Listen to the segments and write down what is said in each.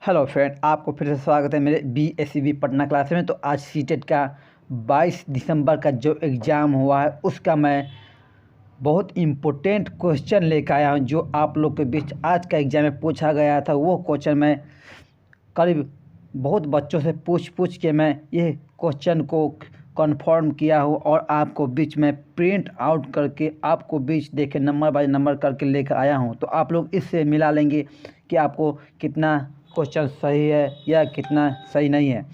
Hello friend, आपको फिर से स्वागत है मेरे BSCB पटना क्लास में। तो आज सीटेट का 22 दिसंबर का जो एग्ज़ाम हुआ है उसका मैं बहुत इम्पोर्टेंट क्वेश्चन लेकर आया हूं, जो आप लोग के बीच आज का एग्ज़ाम में पूछा गया था। वो क्वेश्चन मैं करीब बहुत बच्चों से पूछ के मैं ये क्वेश्चन को कंफर्म किया हूँ और आपको बीच में प्रिंट आउट करके आपको बीच देखे नंबर बाय नंबर करके लेकर आया हूँ। तो आप लोग इससे मिला लेंगे कि आपको कितना क्वेश्चन सही है या कितना सही नहीं है,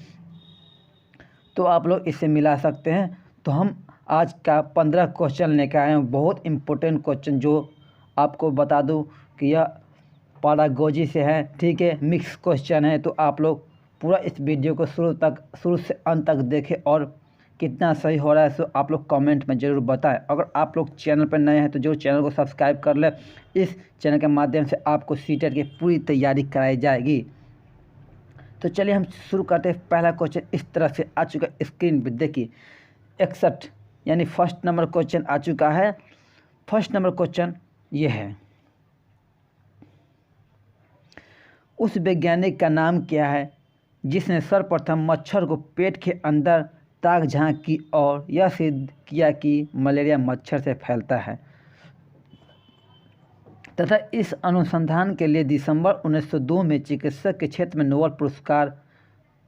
तो आप लोग इससे मिला सकते हैं। तो हम आज का 15 क्वेश्चन लेकर आए हैं, बहुत इम्पोर्टेंट क्वेश्चन, जो आपको बता दूं कि यह पैडागोजी से है, ठीक है, मिक्स क्वेश्चन है। तो आप लोग पूरा इस वीडियो को शुरू से अंत तक देखें और कितना सही हो रहा है सो आप लोग कमेंट में ज़रूर बताएं। अगर आप लोग चैनल पर नए हैं तो जो चैनल को सब्सक्राइब कर ले। इस चैनल के माध्यम से आपको सीटेट की पूरी तैयारी कराई जाएगी। तो चलिए हम शुरू करते हैं। पहला क्वेश्चन इस तरह से आ चुका है स्क्रीन पर, देखिए 61 यानी फर्स्ट नंबर क्वेश्चन आ चुका है। फर्स्ट नंबर क्वेश्चन ये है, उस वैज्ञानिक का नाम क्या है जिसने सर्वप्रथम मच्छर को पेट के अंदर ताक झांक की और यह सिद्ध किया कि मलेरिया मच्छर से फैलता है, तथा इस अनुसंधान के लिए दिसंबर 1902 में चिकित्सा के क्षेत्र में नोबेल पुरस्कार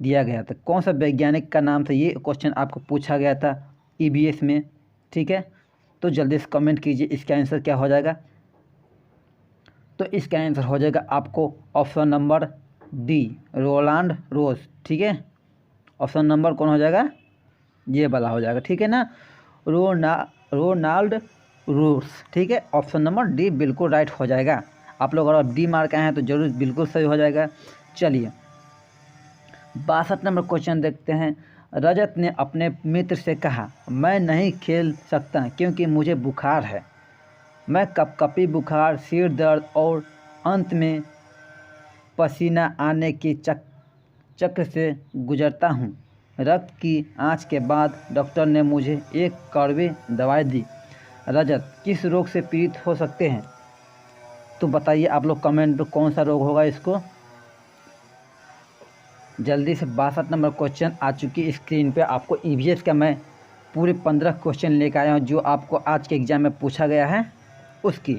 दिया गया था। कौन सा वैज्ञानिक का नाम था, ये क्वेश्चन आपको पूछा गया था EVS में, ठीक है। तो जल्दी से कमेंट कीजिए इसका आंसर क्या हो जाएगा। तो इसका आंसर हो जाएगा आपको ऑप्शन नंबर डी, रोलांड रोज, ठीक है। ऑप्शन नंबर कौन हो जाएगा, ये वाला हो जाएगा, ठीक है ना, रोनाल्ड रोज, ठीक है। ऑप्शन नंबर डी बिल्कुल राइट हो जाएगा। आप लोग अगर डी मार्क आए हैं तो जरूर बिल्कुल सही हो जाएगा। चलिए 62 नंबर क्वेश्चन देखते हैं। रजत ने अपने मित्र से कहा, मैं नहीं खेल सकता क्योंकि मुझे बुखार है। मैं कपकपी बुखार, सिर दर्द और अंत में पसीना आने के चक्र से गुजरता हूँ। रक्त की आंच के बाद डॉक्टर ने मुझे एक कड़वी दवाई दी। रजत किस रोग से पीड़ित हो सकते हैं, तो बताइए आप लोग कमेंट में कौन सा रोग होगा इसको। जल्दी से 62 नंबर क्वेश्चन आ चुकी स्क्रीन पे। आपको EVS का मैं पूरे 15 क्वेश्चन लेकर आया हूँ जो आपको आज के एग्ज़ाम में पूछा गया है उसकी।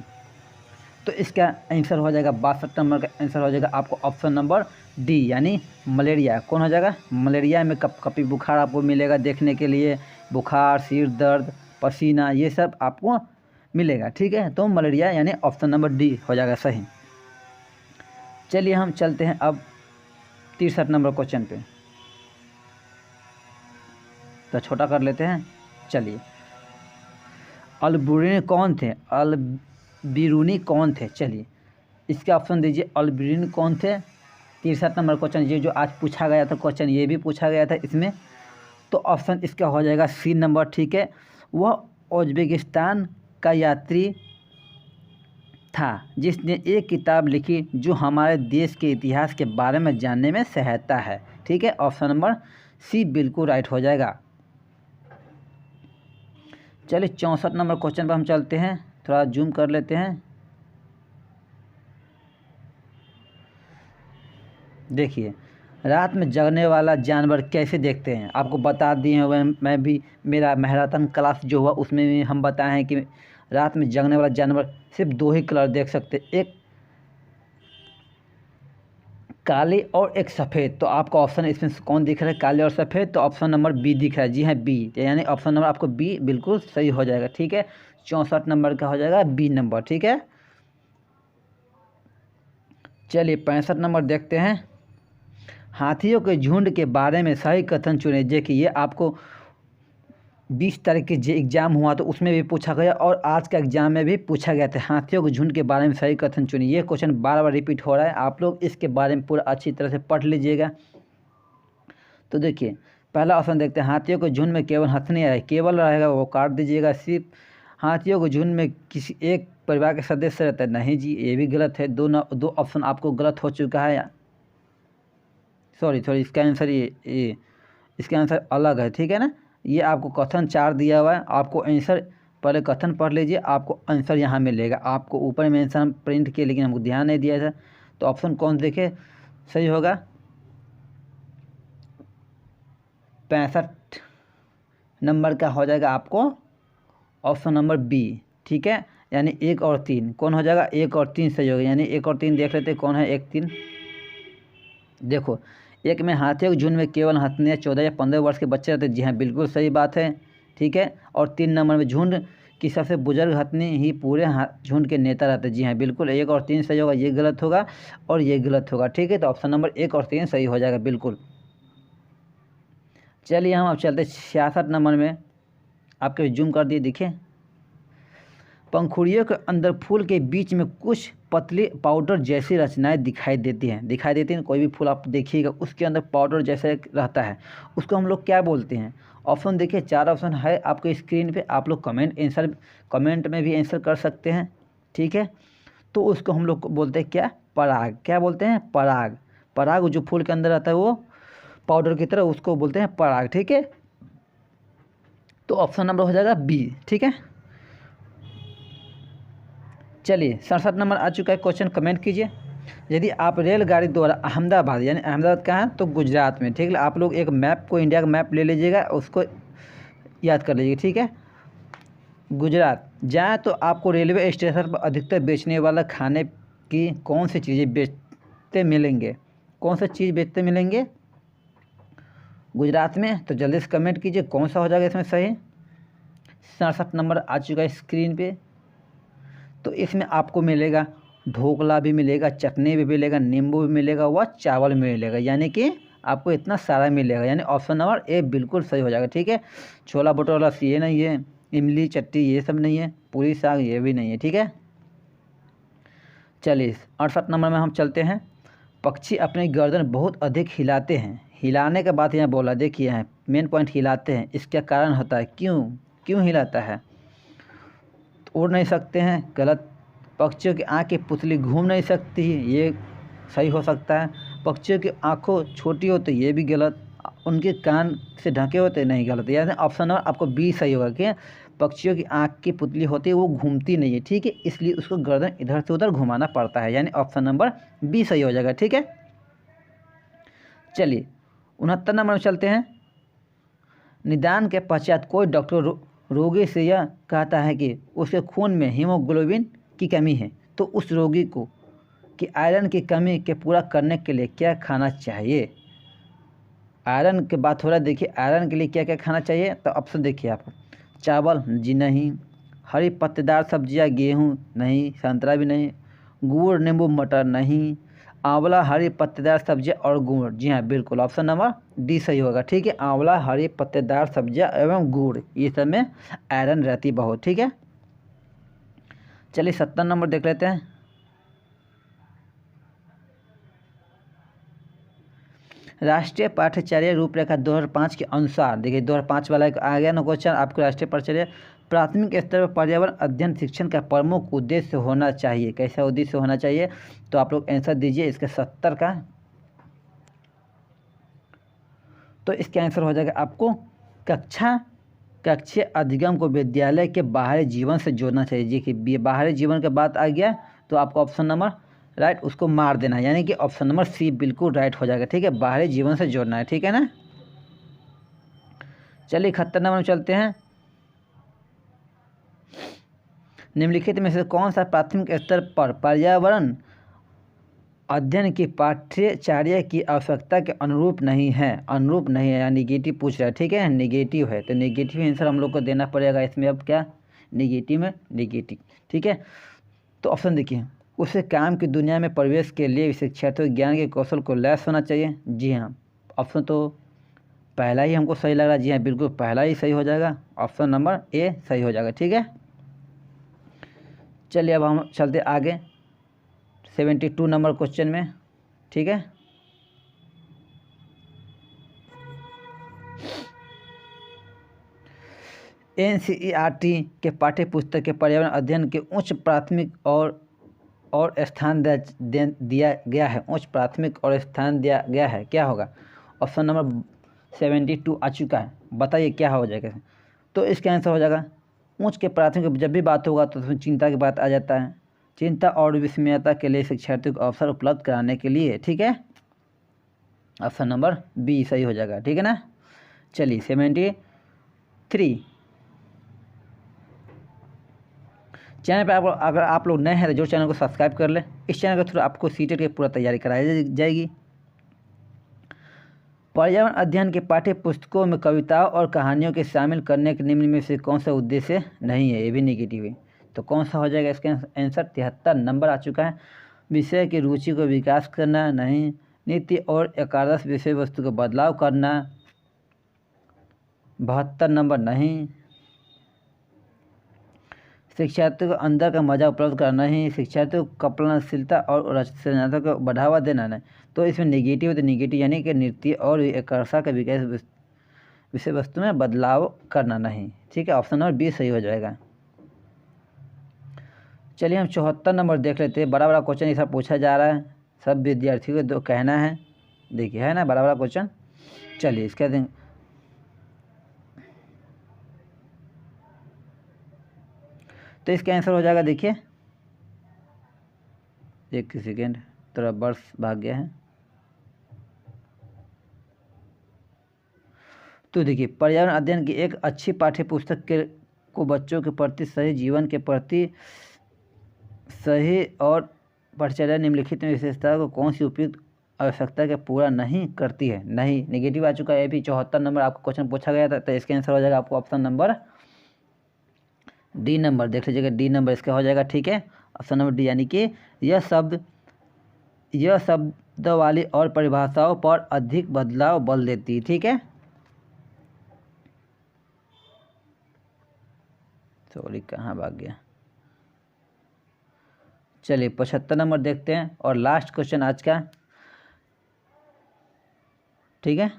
तो इसका आंसर हो जाएगा 62 नंबर का आंसर हो जाएगा आपको ऑप्शन नंबर डी, यानी मलेरिया। कौन हो जाएगा, मलेरिया में कपकपी बुखार आपको मिलेगा देखने के लिए, बुखार, सिर दर्द, पसीना, ये सब आपको मिलेगा, ठीक है। तो मलेरिया यानी ऑप्शन नंबर डी हो जाएगा सही। चलिए हम चलते हैं अब 63 नंबर क्वेश्चन पे, तो छोटा कर लेते हैं। चलिए, अलबरूनी कौन थे, अलबिरूनी कौन थे, चलिए इसका ऑप्शन दीजिए। अलबिरूनी कौन थे, 63 नंबर क्वेश्चन, ये जो आज पूछा गया था क्वेश्चन, ये भी पूछा गया था इसमें। तो ऑप्शन इसका हो जाएगा सी नंबर, ठीक है। वह उज्बेकिस्तान का यात्री था जिसने एक किताब लिखी जो हमारे देश के इतिहास के बारे में जानने में सहायता है, ठीक है। ऑप्शन नंबर सी बिल्कुल राइट हो जाएगा। चलिए 64 नंबर क्वेश्चन पर हम चलते हैं, थोड़ा जूम कर लेते हैं। देखिए, रात में जगने वाला जानवर कैसे देखते हैं, आपको बता दिए हुए मैं भी, मेरा मैराथन क्लास जो हुआ उसमें भी हम बताए हैं कि रात में जगने वाला जानवर सिर्फ 2 ही कलर देख सकते, एक काले और एक सफ़ेद। तो आपका ऑप्शन इसमें कौन दिख रहा है, काले और सफ़ेद, तो ऑप्शन नंबर बी दिख रहा है। जी हाँ, बी, यानी ऑप्शन नंबर आपको बी बिल्कुल सही हो जाएगा, ठीक है। 64 नंबर का हो जाएगा बी नंबर, ठीक है। चलिए 65 नंबर देखते हैं। हाथियों के झुंड के बारे में सही कथन चुने। देखिए ये आपको 20 तारीख के जो एग्ज़ाम हुआ तो उसमें भी पूछा गया और आज का एग्ज़ाम में भी पूछा गया था। हाथियों के झुंड के बारे में सही कथन चुनिए, ये क्वेश्चन बार बार रिपीट हो रहा है, आप लोग इसके बारे में पूरा अच्छी तरह से पढ़ लीजिएगा। तो देखिए पहला ऑप्शन देखते हैं, हाथियों के झुंड में केवल हंसने आए, केवल रहेगा वो काट दीजिएगा। सिर्फ हाथियों के झुंड में किसी एक परिवार के सदस्य रहता है, नहीं जी ये भी गलत है। दो ऑप्शन आपको गलत हो चुका है, सॉरी इसका आंसर ये इसका आंसर अलग है, ठीक है ना। ये आपको कथन 4 दिया हुआ है, आपको आंसर पहले कथन पढ़ लीजिए, आपको आंसर यहाँ मिलेगा। आपको ऊपर में आंसर हम प्रिंट किए लेकिन हमको ध्यान नहीं दिया था। तो ऑप्शन कौन देखे, सही होगा। 65 नंबर का हो जाएगा आपको ऑप्शन नंबर बी। ठीक है, यानी 1 और 3 कौन हो जाएगा, 1 और 3 सही होगा। यानी 1 और 3 देख लेते हैं कौन है 1 3। देखो, एक में हाथियों के झुंड में केवल हथिनी 14 या 15 वर्ष के बच्चे रहते हैं। जी हाँ, बिल्कुल सही बात है। ठीक है, और 3 नंबर में झुंड की सबसे बुजुर्ग हथिनी ही पूरे झुंड के नेता रहते हैं। जी हाँ, बिल्कुल 1 और 3 सही होगा, ये गलत होगा और ये गलत होगा। ठीक है, तो ऑप्शन नंबर 1 और 3 सही हो जाएगा बिल्कुल। चलिए हम अब चलते 66 नंबर में, आपके जूम कर दिए, देखिए। पंखुड़ियों के अंदर फूल के बीच में कुछ पतली पाउडर जैसी रचनाएं दिखाई देती हैं। कोई भी फूल आप देखिएगा उसके अंदर पाउडर जैसे रहता है, उसको हम लोग क्या बोलते हैं। ऑप्शन देखिए, 4 ऑप्शन है आपके स्क्रीन पे, आप लोग कमेंट में भी आंसर कर सकते हैं। ठीक है, तो उसको हम लोग बोलते हैं क्या, पराग। क्या बोलते हैं, पराग। पराग जो फूल के अंदर रहता है वो पाउडर की तरह, उसको बोलते हैं पराग। ठीक है, तो ऑप्शन नंबर हो जाएगा बी। ठीक है, चलिए 67 नंबर आ चुका है क्वेश्चन, कमेंट कीजिए। यदि आप रेलगाड़ी द्वारा अहमदाबाद, यानी अहमदाबाद कहाँ है, तो गुजरात में। ठीक है, आप लोग एक मैप को, इंडिया का मैप ले लीजिएगा, उसको याद कर लीजिएगा। ठीक है, गुजरात जाए तो आपको रेलवे स्टेशन पर अधिकतर बेचने वाला खाने की कौन सी चीज़ें बेचते मिलेंगे, कौन सा चीज़ बेचते मिलेंगे गुजरात में। तो जल्दी से कमेंट कीजिए कौन सा हो जाएगा इसमें सही। 67 नंबर आ चुका है स्क्रीन पे। तो इसमें आपको मिलेगा ढोकला भी मिलेगा, चटनी भी मिलेगा, नींबू भी मिलेगा, व चावल भी मिलेगा, यानी कि आपको इतना सारा मिलेगा। यानी ऑप्शन नंबर ए बिल्कुल सही हो जाएगा। ठीक है, छोला भटूरा ये नहीं है, इमली चट्टी ये सब नहीं है, पूरी साग ये भी नहीं है। ठीक है, चलिए 68 नंबर में हम चलते हैं। पक्षी अपनी गर्दन बहुत अधिक हिलाते हैं। हिलाने के बाद यहाँ बोला, देखिए यहाँ मेन पॉइंट, हिलाते हैं, इसका कारण होता है, क्यों हिलाता है। उड़ नहीं सकते हैं, गलत। पक्षियों की आँख की पुतली घूम नहीं सकती, ये सही हो सकता है। पक्षियों की आँखों छोटी होती, ये भी गलत। उनके कान से ढके होते, नहीं, गलत। यानी ऑप्शन नंबर आपको बी सही होगा कि पक्षियों की आँख की पुतली होती है, वो घूमती नहीं है। ठीक है, इसलिए उसको गर्दन इधर से उधर घुमाना पड़ता है, यानी ऑप्शन नंबर बी सही हो जाएगा। ठीक है, चलिए 69 नंबर में चलते हैं। निदान के पश्चात कोई डॉक्टर रोगी से यह कहता है कि उसके खून में हीमोग्लोबिन की कमी है, तो उस रोगी को कि आयरन की कमी के पूरा करने के लिए क्या खाना चाहिए। आयरन के बात हो रहा है, देखिए आयरन के लिए क्या क्या खाना चाहिए। तो ऑप्शन देखिए आपको, चावल जी नहीं, हरी पत्तेदार सब्जियां गेहूं नहीं, संतरा भी नहीं, गुड़ नींबू मटर नहीं, आंवला हरी पत्तेदार सब्जियां और गुड़। जी हाँ, बिल्कुल ऑप्शन नंबर डी सही होगा। ठीक है, आंवला हरी पत्तेदार सब्जियां एवं गुड़, ये सब में आयरन रहती बहुत। ठीक है, चलिए 70 नंबर देख लेते हैं। राष्ट्रीय पाठ्यचर्या रूपरेखा 2005 के अनुसार, देखिए 2005 वाला एक आ गया ना क्वेश्चन आपको। राष्ट्रीय पाठ्यचर्या प्राथमिक स्तर पर पर्यावरण अध्ययन शिक्षण का प्रमुख उद्देश्य होना चाहिए। कैसा उद्देश्य होना चाहिए, तो आप लोग आंसर दीजिए इसके 70 का। तो इसका आंसर हो जाएगा आपको कक्षीय अधिगम को विद्यालय के बाहरी जीवन से जोड़ना चाहिए। जी कि बाहरी जीवन के बात आ गया तो आपको ऑप्शन नंबर राइट उसको मार देना है, यानी कि ऑप्शन नंबर सी बिल्कुल राइट हो जाएगा। ठीक है, बाहरी जीवन से जोड़ना है। ठीक है ना, चलिए 71 नंबर में चलते हैं। निम्नलिखित में से कौन सा प्राथमिक स्तर पर पर्यावरण अध्ययन की पाठ्यचर्या की आवश्यकता के अनुरूप नहीं है, या निगेटिव पूछ रहा है। ठीक है, निगेटिव है, तो निगेटिव आंसर हम लोग को देना पड़ेगा इसमें। अब क्या निगेटिव में निगेटिव। ठीक है, तो ऑप्शन देखिए, उसे काम की दुनिया में प्रवेश के लिए शिक्षार्थियों ज्ञान के कौशल को लैस होना चाहिए। जी हाँ, ऑप्शन तो पहला ही हमको सही लग रहा है। जी हाँ, बिल्कुल पहला ही सही हो जाएगा, ऑप्शन नंबर ए सही हो जाएगा। ठीक है, चलिए अब हम चलते आगे 72 नंबर क्वेश्चन में। ठीक है, NCERT के पाठ्य पुस्तक के पर्यावरण अध्ययन के उच्च प्राथमिक और स्थान दिया गया है। उच्च प्राथमिक और स्थान दिया गया है, क्या होगा। ऑप्शन नंबर 72 आ चुका है, बताइए क्या हो जाएगा। तो इसका आंसर हो जाएगा उच्च के प्राथमिक। जब भी बात होगा तो उसमें चिंता की बात आ जाता है। चिंता और विस्मयता के लिए शिक्षार्थियों को अवसर उपलब्ध कराने के लिए। ठीक है, ऑप्शन नंबर बी सही हो जाएगा, ठीक है ना। चलिए 73। चैनल पर अगर आप लोग नए हैं तो जो चैनल को सब्सक्राइब कर लें। इस चैनल के थ्रू आपको सीटेट की पूरा तैयारी कराई जाएगी। पर्यावरण अध्ययन के पाठ्य पुस्तकों में कविताओं और कहानियों के शामिल करने के निम्न में से कौन सा उद्देश्य नहीं है, ये भी नेगेटिव है। तो कौन सा हो जाएगा इसका आंसर? 73 नंबर आ चुका है। विषय की रुचि को विकास करना नहीं। नीति और एकादश विषय वस्तु का बदलाव करना, 72 नंबर नहीं। शिक्षार्थियों को अंदर का मजा उपलब्ध करना ही। शिक्षार्थियों को कल्पनाशीलता और रचनात्मकता को बढ़ावा देना नहीं। तो इसमें नेगेटिव, तो नेगेटिव यानी कि नृत्य और आकर्षण का विकास विषय वस्तु में बदलाव करना नहीं, ठीक है। ऑप्शन नंबर बी सही हो जाएगा। चलिए हम 74 नंबर देख लेते हैं। बड़ा बड़ा क्वेश्चन ऐसा पूछा जा रहा है, सब विद्यार्थियों को कहना है। देखिए है ना बड़ा बड़ा क्वेश्चन। चलिए इसका दें, तो इसका आंसर हो जाएगा, देखिए एक सेकेंड, थोड़ा वर्ष भाग गया है। तो देखिए पर्यावरण अध्ययन की एक अच्छी पाठ्य पुस्तक को बच्चों के प्रति सही जीवन के प्रति सही और परिचर्या निम्नलिखित में विशेषता को कौन सी उपयुक्त आवश्यकता के पूरा नहीं करती है? नहीं, नेगेटिव आ चुका है। ये भी 74 नंबर आपको क्वेश्चन पूछा गया था। तो इसका आंसर हो जाएगा आपको ऑप्शन नंबर डी नंबर। देख लीजिएगा डी नंबर इसका हो जाएगा, ठीक है। ऑप्शन नंबर डी यानी कि यह शब्दावली और परिभाषाओं पर अधिक बदलाव बल देती, ठीक है। सॉरी कहाँ भाग गया। चलिए 75 नंबर देखते हैं और लास्ट क्वेश्चन आज का, ठीक है।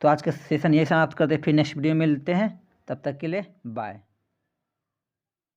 तो आज का सेशन यही समाप्त करते हैं, फिर नेक्स्ट वीडियो में मिलते हैं। तब तक के लिए बाय।